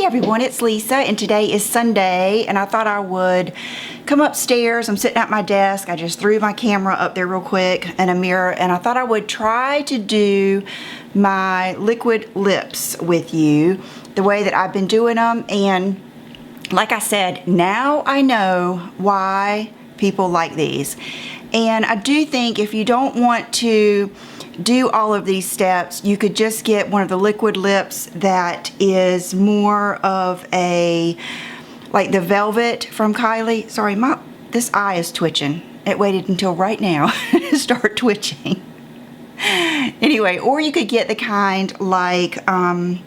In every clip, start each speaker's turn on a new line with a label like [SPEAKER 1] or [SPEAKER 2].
[SPEAKER 1] everyone, it's Lisa and today is Sunday and I thought I would come upstairs. I'm sitting at my desk. I just threw my camera up there real quick and a mirror, and I thought I would try to do my liquid lips with you the way that I've been doing them. And like I said, now I know why people like these. And I do think if you don't want to do all of these steps, you could just get one of the liquid lips that is more of a, like the velvet from Kylie. Sorry, this eye is twitching. It waited until right now to start twitching. Anyway, or you could get the kind like, I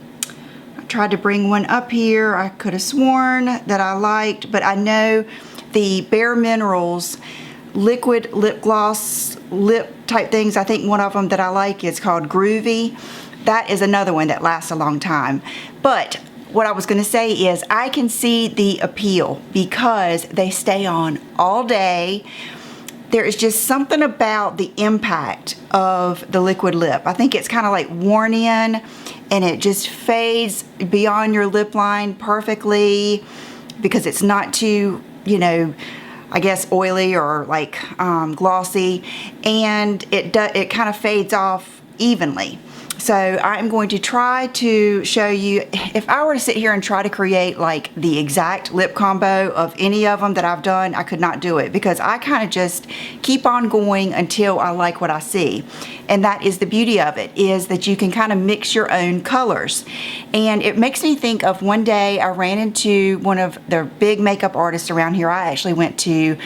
[SPEAKER 1] tried to bring one up here. I could have sworn that I liked, but I know the Bare Minerals liquid lip gloss lip type things. I think one of them that I like is called Groovy. That is another one that lasts a long time. But what I was going to say is I can see the appeal because they stay on all day. There is just something about the impact of the liquid lip. I think it's kind of like worn in and it just fades beyond your lip line perfectly because it's not too, you know, I guess oily or like glossy, and it kind of fades off evenly. So I'm going to try to show you, if I were to sit here and try to create like the exact lip combo of any of them that I've done, I could not do it because I kind of just keep on going until I like what I see. And that is the beauty of it, is that you can kind of mix your own colors. And it makes me think of one day I ran into one of the big makeup artists around here. I actually went to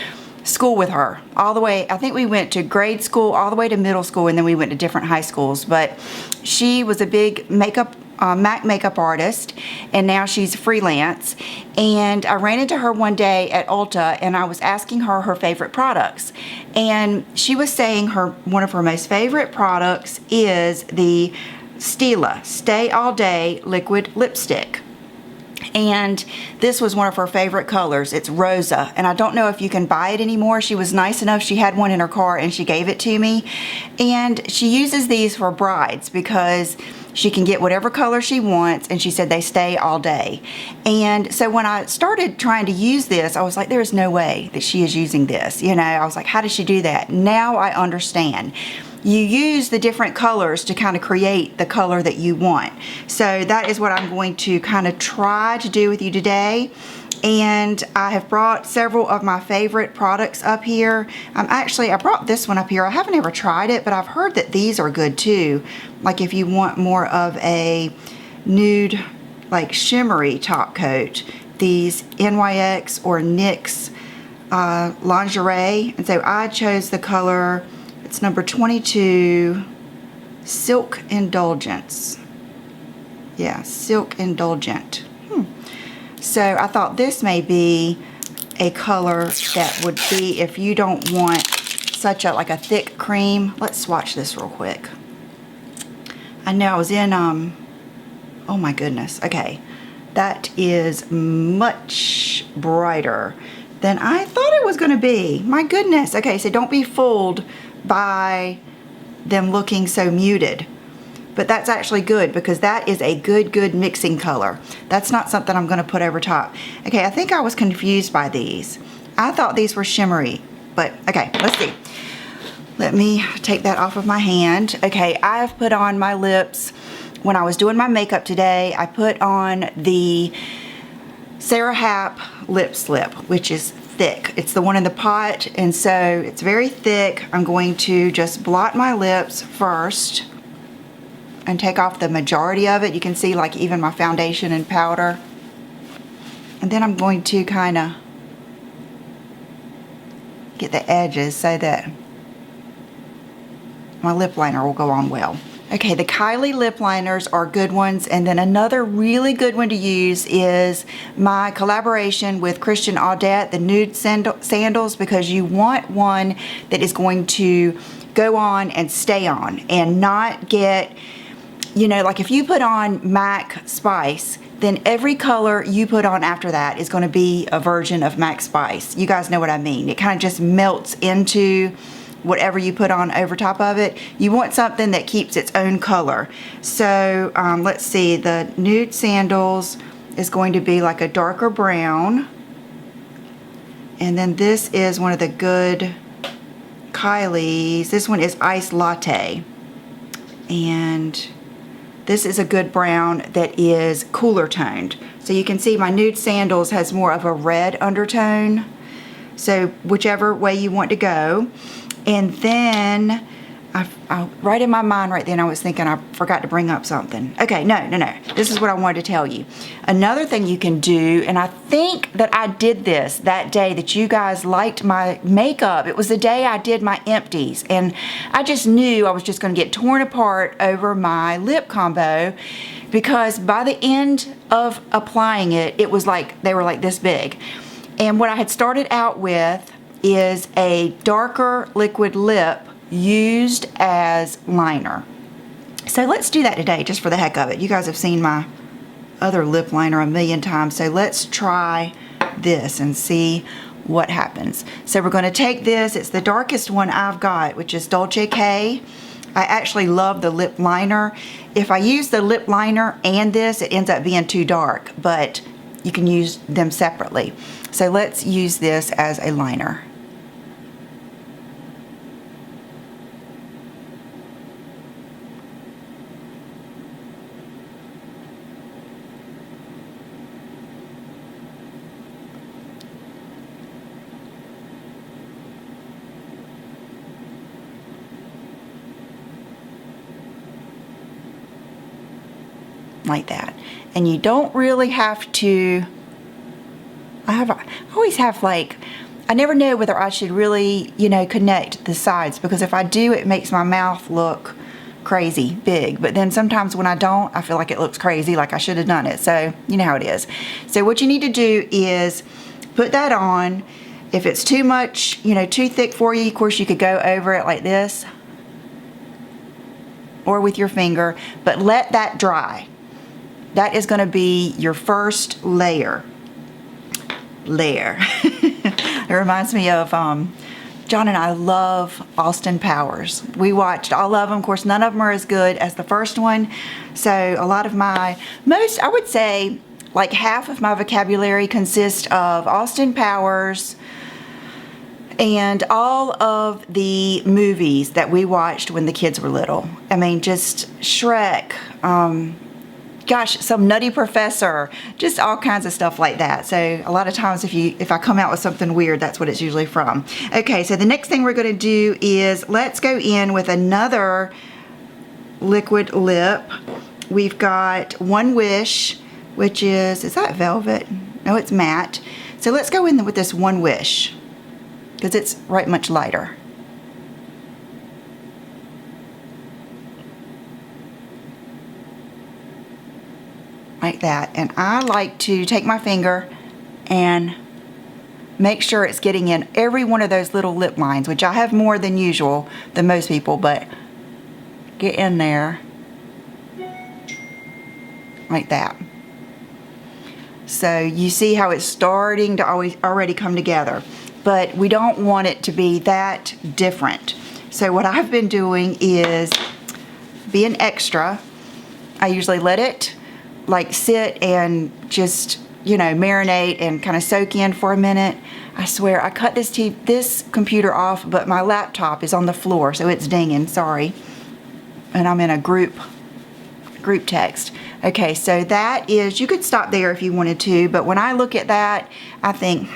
[SPEAKER 1] school with her all the way. I think we went to grade school all the way to middle school, and then we went to different high schools. But she was a big makeup MAC makeup artist, and now she's freelance. And I ran into her one day at Ulta, and I was asking her her favorite products, and she was saying one of her most favorite products is the Stila Stay All Day liquid lipstick. And this was one of her favorite colors. It's Rosa, and I don't know if you can buy it anymore. She was nice enough, she had one in her car and she gave it to me. And she uses these for brides because she can get whatever color she wants, and she said they stay all day. And so when I started trying to use this, I was like, there's no way that she is using this. You know, I was like, how does she do that? Now I understand. You use the different colors to kind of create the color that you want. So that is what I'm going to kind of try to do with you today. And I have brought several of my favorite products up here. I brought this one up here. I haven't ever tried it, but I've heard that these are good too. Like if you want more of a nude, like shimmery top coat, these NYX or NYX lingerie. And so I chose the color, it's number 22, Silk Indulgence. Yeah, Silk Indulgent. So I thought this may be a color that would be, if you don't want such a, like a thick cream. Let's swatch this real quick. I know I was in, oh my goodness. Okay, that is much brighter than I thought it was gonna be. My goodness. Okay, so don't be fooled by them looking so muted. But that's actually good because that is a good mixing color. That's not something I'm gonna put over top. Okay, I think I was confused by these. I thought these were shimmery, but okay, let's see. Let me take that off of my hand. Okay, I've put on my lips. When I was doing my makeup today, I put on the Sarah Happ Lip Slip, which is thick. It's the one in the pot, and so it's very thick. I'm going to just blot my lips first and take off the majority of it. You can see like even my foundation and powder. And then I'm going to kind of get the edges so that my lip liner will go on well. Okay, the Kylie lip liners are good ones, and then another really good one to use is my collaboration with Christian Audette, the nude sandals, because you want one that is going to go on and stay on and not get, you know, like if you put on MAC Spice, then every color you put on after that is going to be a version of MAC Spice. You guys know what I mean. It kind of just melts into whatever you put on over top of it. You want something that keeps its own color. So let's see, the nude sandals is going to be like a darker brown. And then this is one of the good Kylie's. This one is Iced Latte. And this is a good brown that is cooler toned. So you can see my Nude Sandals has more of a red undertone. So whichever way you want to go. And then right in my mind right then I was thinking I forgot to bring up something. Okay, no. This is what I wanted to tell you. Another thing you can do, and I think that I did this that day that you guys liked my makeup. It was the day I did my empties, and I just knew I was just going to get torn apart over my lip combo, because by the end of applying it, it was like they were like this big. And what I had started out with is a darker liquid lip used as liner. So let's do that today just for the heck of it. You guys have seen my other lip liner a million times, so let's try this and see what happens. So we're going to take this, it's the darkest one I've got, which is Dolce K. I actually love the lip liner. If I use the lip liner and this, it ends up being too dark, but you can use them separately. So let's use this as a liner. Like that. And you don't really have to, I always have like, I never know whether I should really, connect the sides, because if I do, it makes my mouth look crazy big. But then sometimes when I don't, I feel like it looks crazy, like I should have done it. So you know how it is. So what you need to do is put that on. If it's too much, too thick for you, of course you could go over it like this or with your finger, but let that dry. That is going to be your first layer. It reminds me of John and I love Austin Powers. We watched all of them. Of course, none of them are as good as the first one. So a lot of I would say like half of my vocabulary consists of Austin Powers and all of the movies that we watched when the kids were little. I mean, just Shrek, gosh, some Nutty Professor, just all kinds of stuff like that. So a lot of times if I come out with something weird, that's what it's usually from. Okay, so the next thing we're going to do is let's go in with another liquid lip. We've got One Wish, which is that velvet? No, it's matte. So let's go in with this One Wish, because it's right much lighter. Like that. And I like to take my finger and make sure it's getting in every one of those little lip lines, which I have more than usual than most people, but get in there like that. So you see how it's starting to already come together, but we don't want it to be that different. So what I've been doing is being extra. I usually let it like sit and just, marinate and kind of soak in for a minute. I swear I cut this computer off, but my laptop is on the floor, so it's dinging, sorry. And I'm in a group text. Okay, so that is, you could stop there if you wanted to, but when I look at that, I think,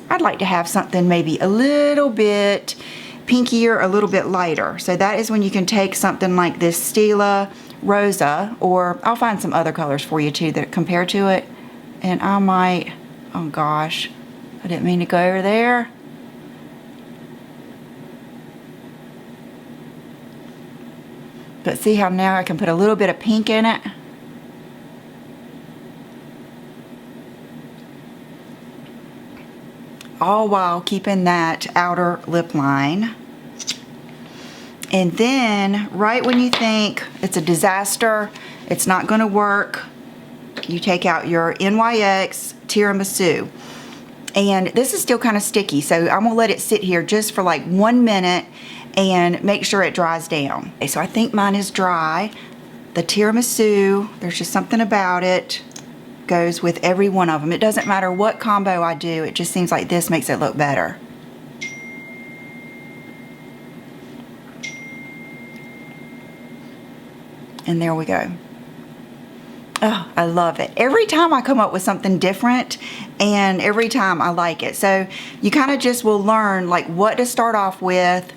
[SPEAKER 1] I'd like to have something maybe a little bit pinkier, a little bit lighter. So that is when you can take something like this Stila Rosa, or I'll find some other colors for you too that compare to it. And I might, oh gosh, I didn't mean to go over there. But see how now I can put a little bit of pink in it? All while keeping that outer lip line. And then, right when you think it's a disaster, it's not going to work, you take out your NYX Tiramisu. And this is still kind of sticky, so I'm going to let it sit here just for like 1 minute and make sure it dries down. Okay, so I think mine is dry. The tiramisu, there's just something about it. goes with every one of them. It doesn't matter what combo I do, it just seems like this makes it look better. And there we go. Oh, I love it. Every time I come up with something different, and every time I like it. So you kind of just will learn like what to start off with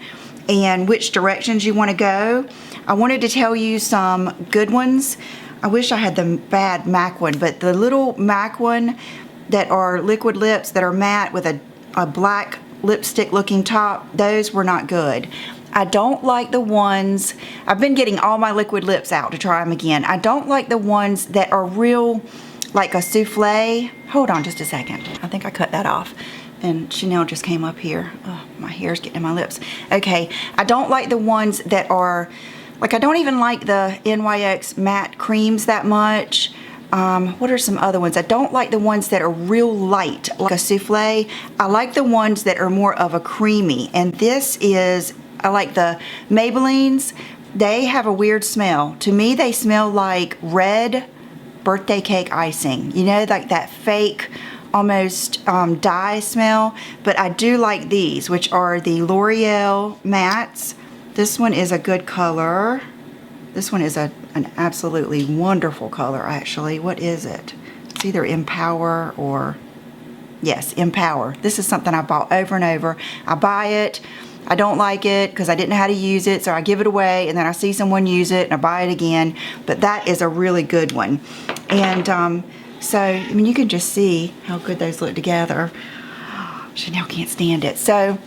[SPEAKER 1] and which directions you want to go. I wanted to tell you some good ones. I wish I had the bad MAC one, but the little MAC one that are liquid lips that are matte with a black lipstick looking top, those were not good. I don't like the ones, I've been getting all my liquid lips out to try them again. I don't like the ones that are real, like a souffle. Hold on just a second. I think I cut that off. And Chanel just came up here. Oh, my hair's getting in my lips. Okay, I don't like the ones that are, like I don't even like the NYX matte creams that much. What are some other ones? I don't like the ones that are real light, like a souffle. I like the ones that are more of a creamy. And this is, I like the Maybellines. They have a weird smell. To me, they smell like red birthday cake icing. You know, like that fake, almost dye smell. But I do like these, which are the L'Oreal mattes. This one is a good color. This one is an absolutely wonderful color, actually. What is it? It's either Empower or, yes, Empower. This is something I bought over and over. I buy it. I don't like it because I didn't know how to use it, so I give it away, and then I see someone use it and I buy it again. But that is a really good one. And so, I mean, you can just see how good those look together. Chanel can't stand it. So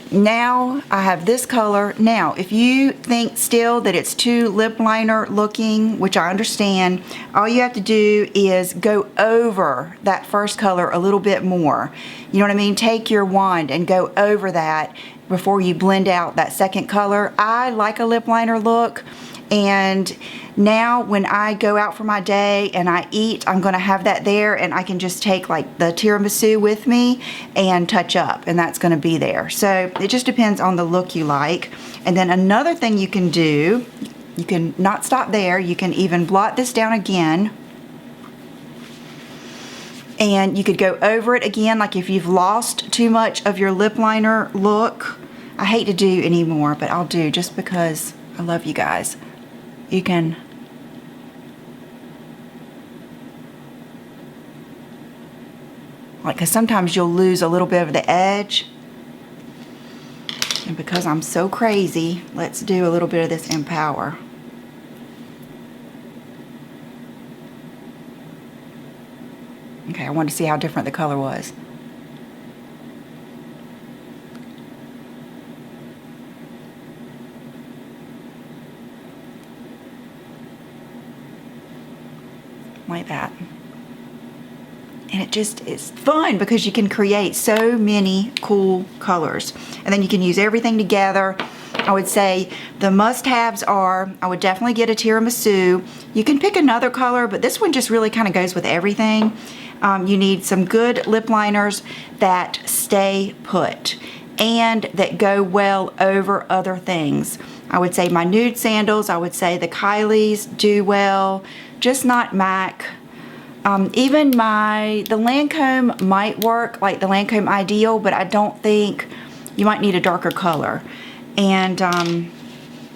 [SPEAKER 1] now I have this color. Now, if you think still that it's too lip liner looking, which I understand, all you have to do is go over that first color a little bit more. You know what I mean? Take your wand and go over that before you blend out that second color. I like a lip liner look, and now when I go out for my day and I eat, I'm gonna have that there, and I can just take like the tiramisu with me and touch up, and that's gonna be there. So it just depends on the look you like. And then another thing you can do, you can not stop there, you can even blot this down again. And you could go over it again, like if you've lost too much of your lip liner look. I hate to do anymore, but I'll do just because I love you guys. You can because sometimes you'll lose a little bit of the edge. And because I'm so crazy, let's do a little bit of this Empower. Okay, I wanted to see how different the color was. Like that. And it just is fun because you can create so many cool colors. And then you can use everything together. I would say the must-haves are, I would definitely get a tiramisu. You can pick another color, but this one just really kind of goes with everything. You need some good lip liners that stay put and that go well over other things. I would say my nude sandals, I would say the Kylie's do well, just not MAC. Even the Lancome might work, like the Lancome Ideal, but I don't think, you might need a darker color. And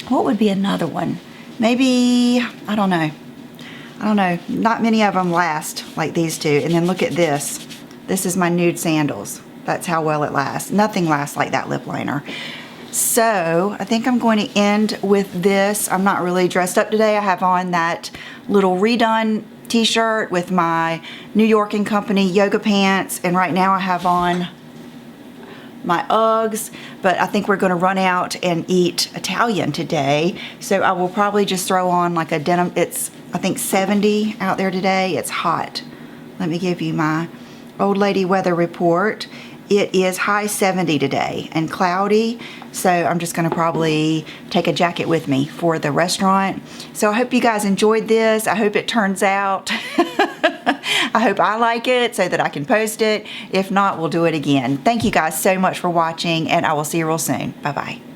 [SPEAKER 1] what would be another one? Maybe, I don't know. Not many of them last like these two. And then look at this. This is my nude sandals. That's how well it lasts. Nothing lasts like that lip liner. So I think I'm going to end with this. I'm not really dressed up today. I have on that little redone t-shirt with my New York & Company yoga pants. And right now I have on my Uggs, but I think we're going to run out and eat Italian today. So I will probably just throw on like a denim. It's, I think, 70 out there today. It's hot. Let me give you my old lady weather report. It is high 70 today and cloudy. So I'm just going to probably take a jacket with me for the restaurant. So I hope you guys enjoyed this. I hope it turns out. I hope I like it so that I can post it. If not, we'll do it again. Thank you guys so much for watching, and I will see you real soon. Bye-bye.